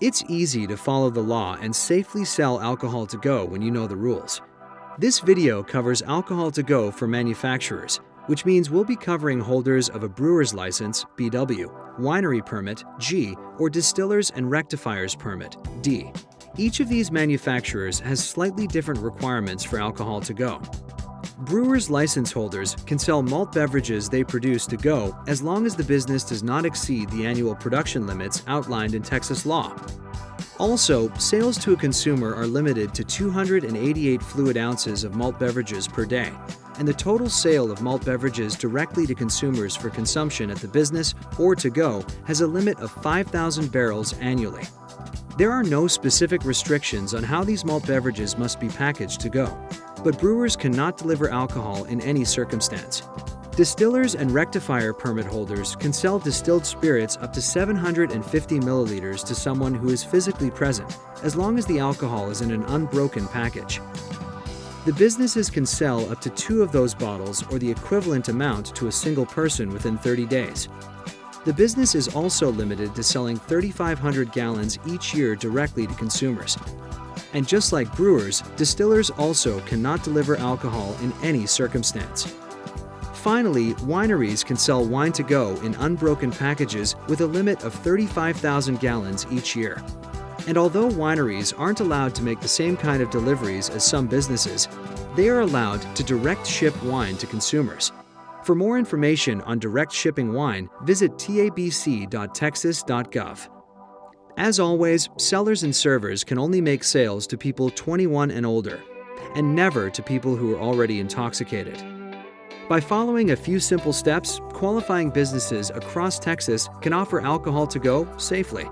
It's easy to follow the law and safely sell alcohol to go when you know the rules. This video covers alcohol to go for manufacturers, which means we'll be covering holders of a brewer's license, BW, winery permit, G, or distillers and rectifiers permit, D. Each of these manufacturers has slightly different requirements for alcohol to go. Brewers' license holders can sell malt beverages they produce to go as long as the business does not exceed the annual production limits outlined in Texas law. Also, sales to a consumer are limited to 288 fluid ounces of malt beverages per day, and the total sale of malt beverages directly to consumers for consumption at the business or to go has a limit of 5,000 barrels annually. There are no specific restrictions on how these malt beverages must be packaged to go, but brewers cannot deliver alcohol in any circumstance. Distillers and rectifier permit holders can sell distilled spirits up to 750 milliliters to someone who is physically present, as long as the alcohol is in an unbroken package. The businesses can sell up to 2 of those bottles or the equivalent amount to a single person within 30 days. The business is also limited to selling 3,500 gallons each year directly to consumers. And just like brewers, distillers also cannot deliver alcohol in any circumstance. Finally, wineries can sell wine to go in unbroken packages with a limit of 35,000 gallons each year. And although wineries aren't allowed to make the same kind of deliveries as some businesses, they are allowed to direct ship wine to consumers. For more information on direct shipping wine, visit tabc.texas.gov. As always, sellers and servers can only make sales to people 21 and older, and never to people who are already intoxicated. By following a few simple steps, qualifying businesses across Texas can offer alcohol to go safely.